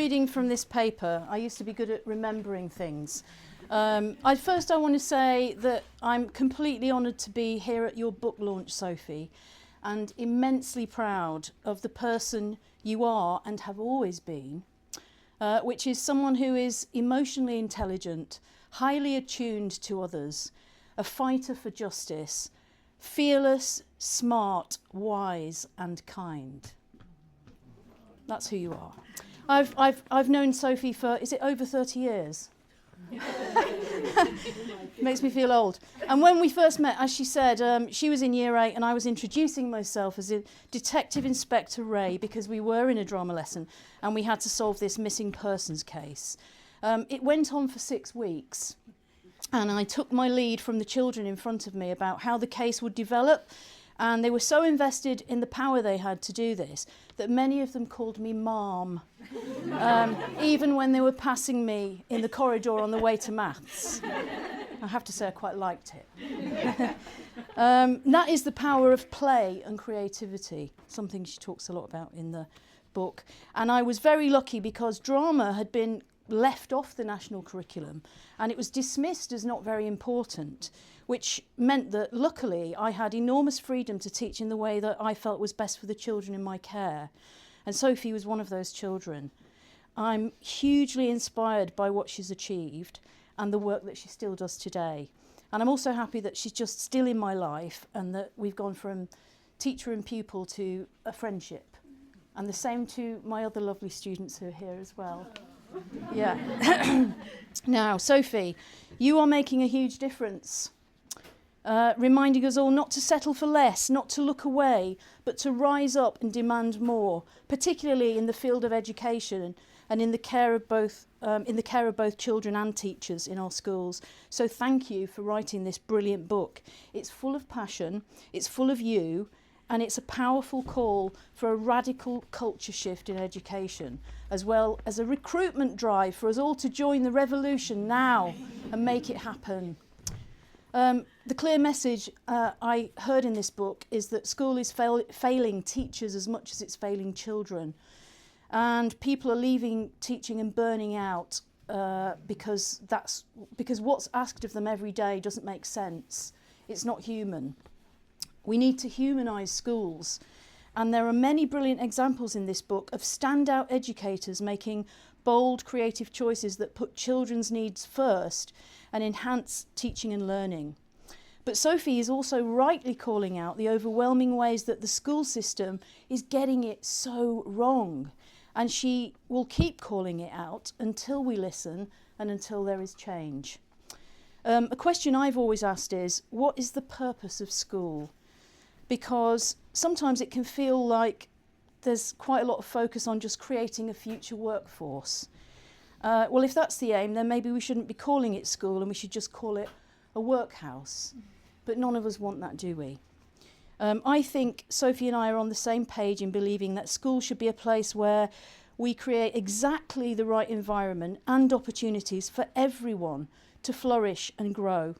reading from this paper. I used to be good at remembering things. First I want to say that I'm completely honoured to be here at your book launch, Sophie, and immensely proud of the person you are and have always been, which is someone who is emotionally intelligent, highly attuned to others, a fighter for justice, fearless, smart, wise and kind. That's who you are. I've known Sophie for, is it over 30 years? Makes me feel old. And when we first met, as she said, she was in year 8 and I was introducing myself as a Detective Inspector Ray because we were in a drama lesson and we had to solve this missing persons case. It went on for 6 weeks and I took my lead from the children in front of me about how the case would develop, and they were so invested in the power they had to do this that many of them called me Mom, even when they were passing me in the corridor on the way to maths. I have to say I quite liked it. That is the power of play and creativity, something she talks a lot about in the book. And I was very lucky because drama had been left off the national curriculum and it was dismissed as not very important, which meant that luckily I had enormous freedom to teach in the way that I felt was best for the children in my care. And Sophie was one of those children. I'm hugely inspired by what she's achieved and the work that she still does today. And I'm also happy that she's just still in my life and that we've gone from teacher and pupil to a friendship. And the same to my other lovely students who are here as well. Yeah. Now, Sophie, you are making a huge difference. Reminding us all not to settle for less, not to look away, but to rise up and demand more, particularly in the field of education and in the care of both children and teachers in our schools. So thank you for writing this brilliant book. It's full of passion, it's full of you, and it's a powerful call for a radical culture shift in education, as well as a recruitment drive for us all to join the revolution now and make it happen. The clear message I heard in this book is that school is failing teachers as much as it's failing children. And people are leaving teaching and burning out because what's asked of them every day doesn't make sense. It's not human. We need to humanise schools. And there are many brilliant examples in this book of standout educators making bold, creative choices that put children's needs first and enhance teaching and learning. But Sophie is also rightly calling out the overwhelming ways that the school system is getting it so wrong. And she will keep calling it out until we listen and until there is change. A question I've always asked is, what is the purpose of school? Because sometimes it can feel like there's quite a lot of focus on just creating a future workforce. Well, if that's the aim, then maybe we shouldn't be calling it school and we should just call it a workhouse. But none of us want that, do we? I think Sophie and I are on the same page in believing that school should be a place where we create exactly the right environment and opportunities for everyone to flourish and grow,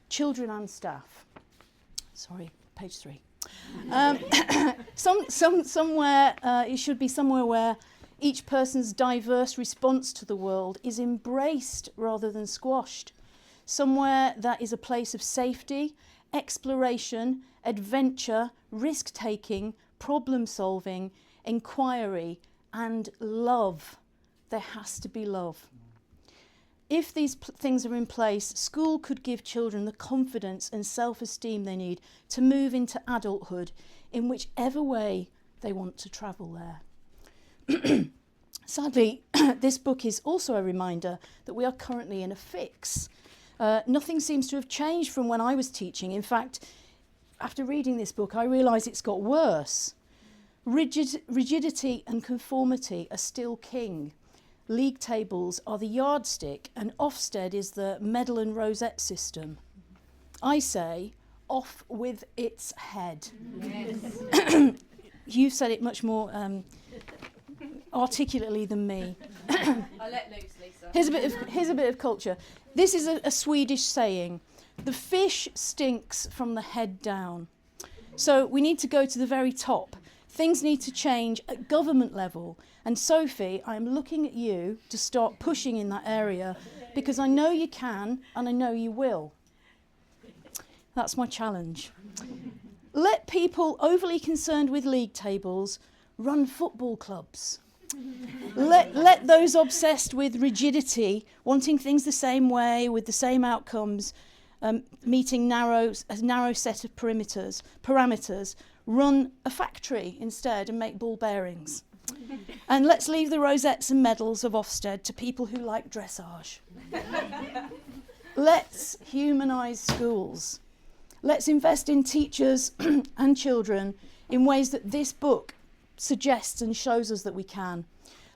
children and staff. Sorry, page 3. Somewhere it should be somewhere where each person's diverse response to the world is embraced rather than squashed. Somewhere that is a place of safety, exploration, adventure, risk-taking, problem-solving, inquiry, and love. There has to be love. If these things are in place, school could give children the confidence and self-esteem they need to move into adulthood in whichever way they want to travel there. Sadly, this book is also a reminder that we are currently in a fix. Nothing seems to have changed from when I was teaching. In fact, after reading this book, I realise it's got worse. Rigidity and conformity are still king. League tables are the yardstick and Ofsted is the medal and rosette system. I say, off with its head. Yes. You've said it much more articulately than me. I'll let loose, Lisa. Here's a bit of culture. This is a Swedish saying. The fish stinks from the head down. So we need to go to the very top. Things need to change at government level. And Sophie, I'm looking at you to start pushing in that area, because I know you can and I know you will. That's my challenge. Let people overly concerned with league tables run football clubs. Let those obsessed with rigidity, wanting things the same way with the same outcomes, meeting a narrow set of parameters, run a factory instead and make ball bearings. And let's leave the rosettes and medals of Ofsted to people who like dressage. Let's humanise schools. Let's invest in teachers and children in ways that this book suggests and shows us that we can.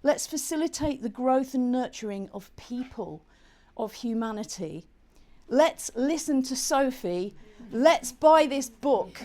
Let's facilitate the growth and nurturing of people, of humanity. Let's listen to Sophie. Let's buy this book.